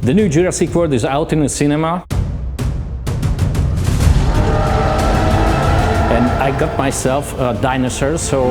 The new Jurassic World is out in the cinema. And I got myself a dinosaur, so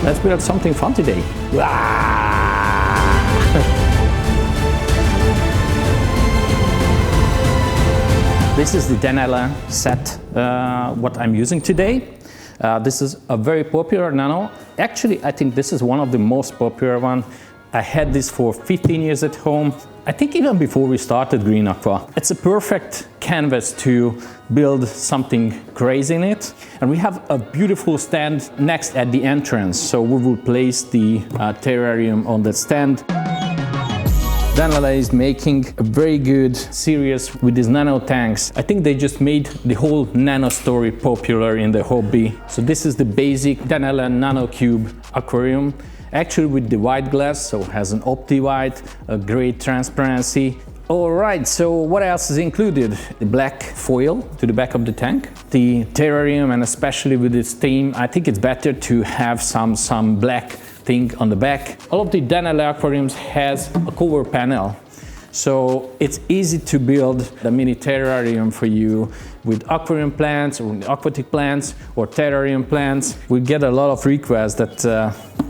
let's build something fun today. This is the Dennerle set, what I'm using today. This is a very popular Nano. Actually, I think this is one of the most popular one. I had this for 15 years at home. I think even before we started Green Aqua. It's a perfect canvas to build something crazy in it. And we have a beautiful stand next at the entrance. So we will place the terrarium on the stand. Dennerle is making a very good series with these nano tanks. I think they just made the whole nano story popular in the hobby. So this is the basic Dennerle Nano Cube aquarium. Actually with the white glass, so it has an opti-white, a great transparency. Alright, so what else is included? The black foil to the back of the tank, the terrarium, and especially with its theme, I think it's better to have some black thing on the back. All of the Dennerle aquariums has a cover panel. So it's easy to build the mini terrarium for you with aquarium plants or aquatic plants or terrarium plants. We get a lot of requests that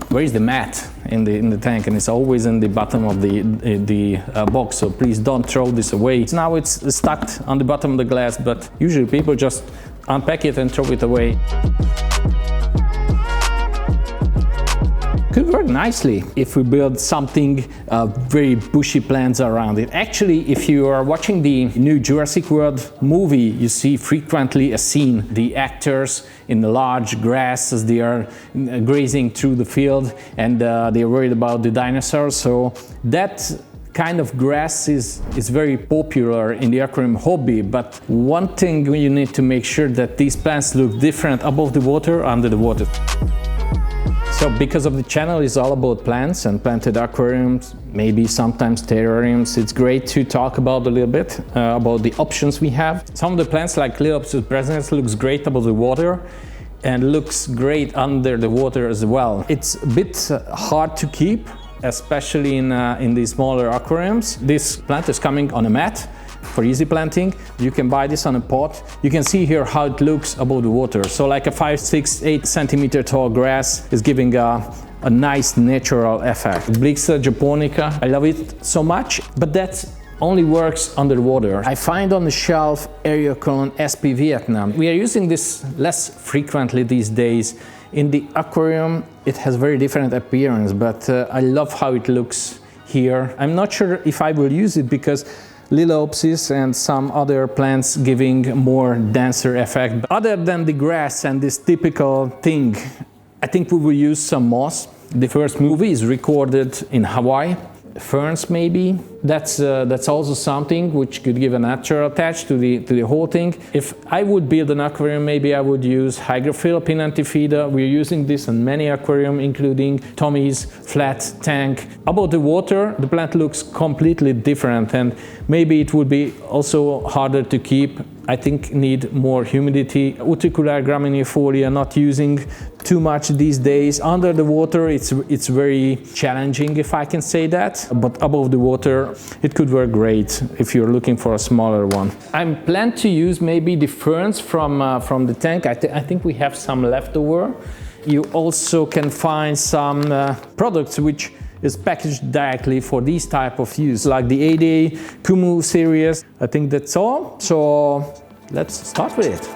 where is the mat in the tank, and it's always in the bottom of the box, so please don't throw this away. Now it's stuck on the bottom of the glass, but usually people just unpack it and throw it away. Could work nicely if we build something very bushy plants around it. Actually, if you are watching the new Jurassic World movie, you see frequently a scene, the actors in the large grass as they are grazing through the field, and they're worried about the dinosaurs. So that kind of grass is very popular in the aquarium hobby, but one thing you need to make sure that these plants look different above the water, under the water. So because of the channel is all about plants and planted aquariums, maybe sometimes terrariums, it's great to talk about a little bit about the options we have. Some of the plants like Lilaeopsis brasiliensis looks great above the water and looks great under the water as well. It's a bit hard to keep, especially in the smaller aquariums. This plant is coming on a mat for easy planting. You can buy this on a pot. You can see here how it looks above the water. So like a 5, 6, 8 centimeter tall grass is giving a nice natural effect. Blixa japonica, I love it so much, but that only works underwater. I find on the shelf Eriocaulon SP Vietnam. We are using this less frequently these days. In the aquarium, it has very different appearance, but I love how it looks here. I'm not sure if I will use it because Lilaeopsis and some other plants giving more denser effect. But other than the grass and this typical thing, I think we will use some moss. The first movie is recorded in Hawaii. Ferns maybe. That's also something which could give a natural touch to the whole thing. If I would build an aquarium, maybe I would use Hygrophila pinnatifida. We're using this in many aquarium, including Tommy's flat tank. Above the water, the plant looks completely different, and maybe it would be also harder to keep. I think need more humidity. Uticular graminifolia not using too much these days. Under the water, it's very challenging, if I can say that. But above the water, it could work great if you're looking for a smaller one. I plan to use maybe the ferns from the tank. I think we have some leftover. You also can find some products which is packaged directly for these type of use, like the 8A Kumu series. I think that's all. So let's start with it.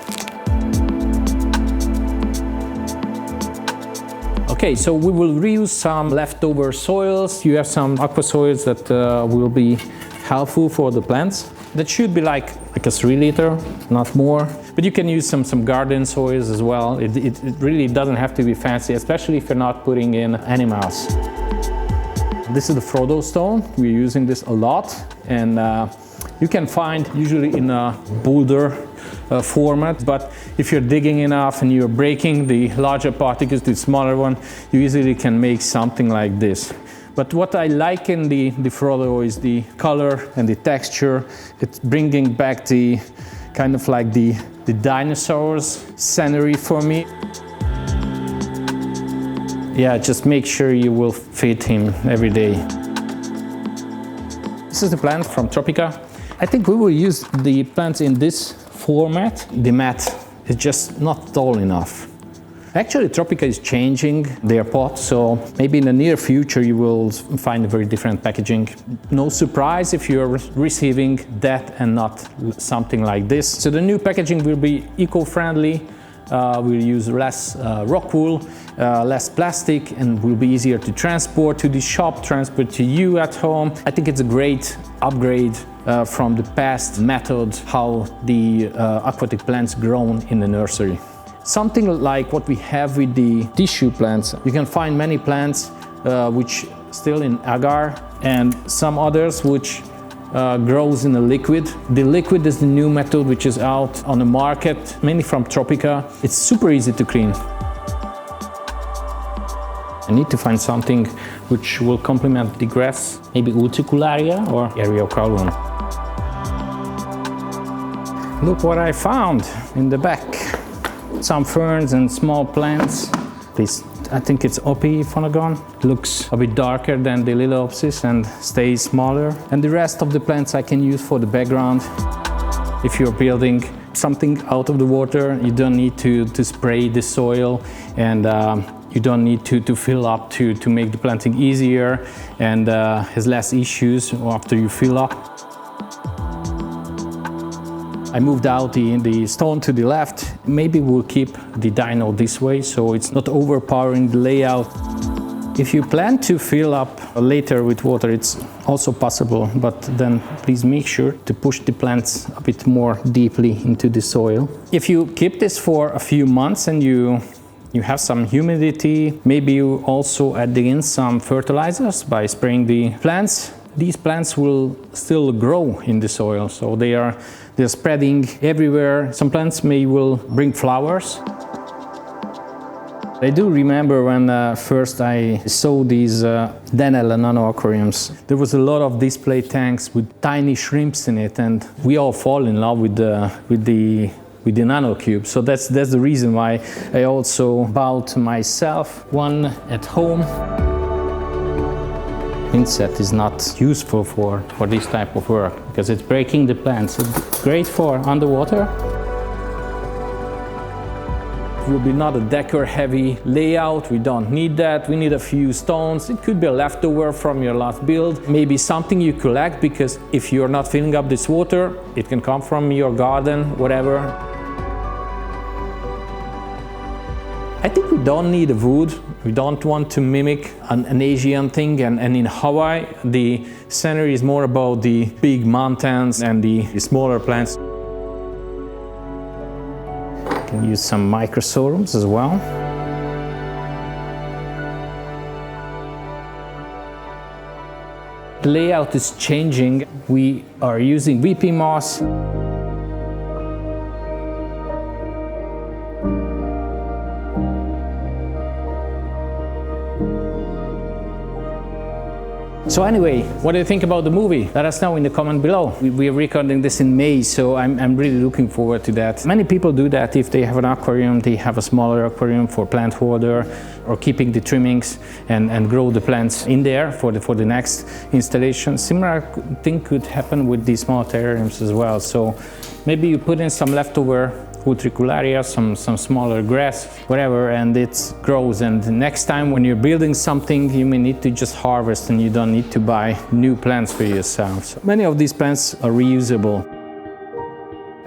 Okay, so we will reuse some leftover soils. You have some aqua soils that will be helpful for the plants. That should be like a 3 liter, not more. But you can use some garden soils as well. It really doesn't have to be fancy, especially if you're not putting in animals. This is the Frodo stone. We're using this a lot, and you can find usually in a boulder format, but if you're digging enough and you're breaking the larger particles to the smaller one, you easily can make something like this. But what I like in the Frodo is the color and the texture. It's bringing back the kind of like the dinosaurs scenery for me. Yeah, just make sure you will feed him every day. This is the plant from Tropica. I think we will use the plants in this format. The mat is just not tall enough. Actually, Tropica is changing their pot, so maybe in the near future you will find a very different packaging. No surprise if you're receiving that and not something like this. So the new packaging will be eco-friendly. We'll use less rock wool, less plastic, and will be easier to transport to the shop, transport to you at home. I think it's a great upgrade from the past method how the aquatic plants grown in the nursery. Something like what we have with the tissue plants. You can find many plants which still in agar and some others which grows in a liquid. The liquid is the new method which is out on the market, mainly from Tropica. It's super easy to clean. I need to find something which will complement the grass, maybe Vesicularia or Eriocaulon. Look what I found in the back. Some ferns and small plants. This, I think it's Ophiopogon. Looks a bit darker than the Lilaeopsis and stays smaller. And the rest of the plants I can use for the background. If you're building something out of the water, you don't need to spray the soil, and you don't need to fill up to make the planting easier and has less issues after you fill up. I moved out the stone to the left. Maybe we'll keep the dino this way so it's not overpowering the layout. If you plan to fill up later with water, it's also possible, but then please make sure to push the plants a bit more deeply into the soil. If you keep this for a few months and you have some humidity, maybe you also add in some fertilizers by spraying the plants. These plants will still grow in the soil, so they're spreading everywhere. Some plants will bring flowers. I do remember when first I saw these Dennerle Nano aquariums. There was a lot of display tanks with tiny shrimps in it, and we all fall in love with the nano cube. So that's the reason why I also bought myself one at home. Insect is not useful for this type of work because it's breaking the plants. It's great for underwater. It will be not a decor heavy layout. We don't need that. We need a few stones. It could be a leftover from your last build. Maybe something you collect, because if you're not filling up this water, it can come from your garden, whatever. I think we don't need a wood. We don't want to mimic an Asian thing, and in Hawaii the scenery is more about the big mountains and the smaller plants. You can use some Microsorums as well. The layout is changing. We are using VP moss. So anyway, what do you think about the movie? Let us know in the comment below. We are recording this in May, so I'm really looking forward to that. Many people do that if they have an aquarium, they have a smaller aquarium for plant holder or keeping the trimmings and grow the plants in there for the next installation. Similar thing could happen with these small terrariums as well. So maybe you put in some leftover Vesicularia, some smaller grass, whatever, and it grows. And the next time when you're building something, you may need to just harvest and you don't need to buy new plants for yourself. So many of these plants are reusable.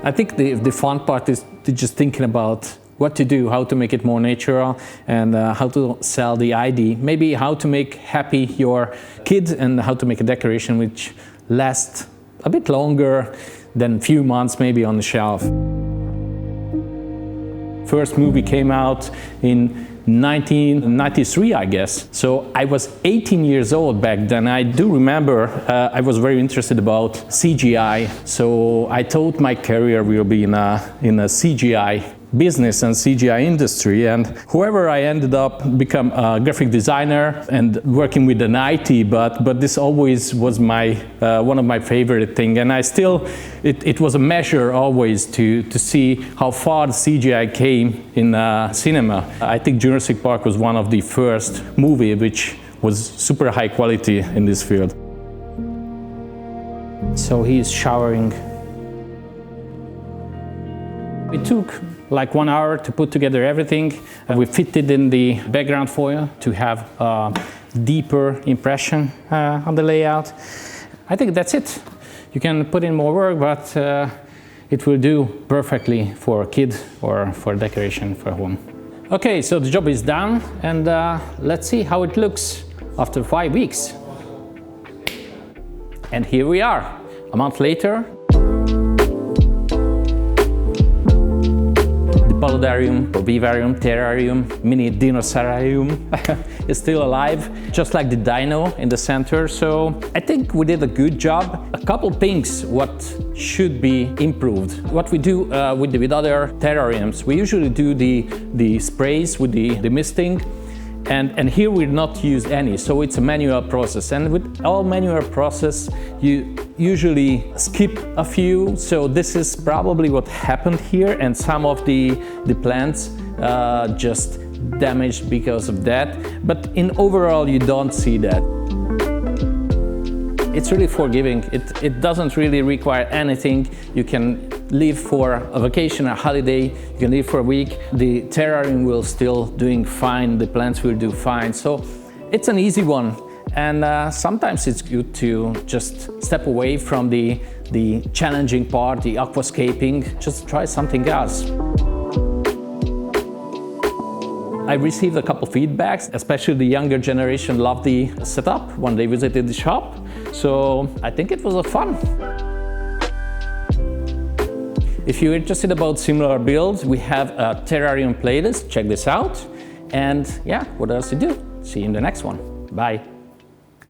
I think the fun part is just thinking about what to do, how to make it more natural, and how to sell the ID. Maybe how to make happy your kid and how to make a decoration which lasts a bit longer than a few months maybe on the shelf. First movie came out in 1993, I guess. So I was 18 years old back then. I do remember I was very interested about CGI. So I thought my career will be in a CGI business and CGI industry, and whoever I ended up become a graphic designer and working with an IT, but this always was my one of my favorite thing, and I still it was a measure always to see how far the CGI came in cinema. I think Jurassic Park was one of the first movie which was super high quality in this field. So he is showering. It took like 1 hour to put together everything. We fitted in the background foil to have a deeper impression on the layout. I think that's it. You can put in more work, but it will do perfectly for a kid or for decoration for home. Okay, so the job is done, and let's see how it looks after 5 weeks. And here we are, a month later. Paludarium, Vivarium, Terrarium, mini Dinosaurium is still alive, just like the dino in the center. So I think we did a good job. A couple things what should be improved. What we do with other terrariums, we usually do the sprays with the misting. And here we'll not use any, so it's a manual process. And with all manual process, you usually skip a few. So this is probably what happened here, and some of the plants just damaged because of that. But in overall, you don't see that. It's really forgiving. It doesn't really require anything. You can leave for a vacation, a holiday, you can leave for a week. The terrarium will still doing fine, the plants will do fine. So it's an easy one. And sometimes it's good to just step away from the challenging part, the aquascaping, just try something else. I received a couple feedbacks, especially the younger generation loved the setup when they visited the shop. So I think it was a fun. If you're interested about similar builds, we have a terrarium playlist. Check this out. And yeah, what else to do? See you in the next one. Bye.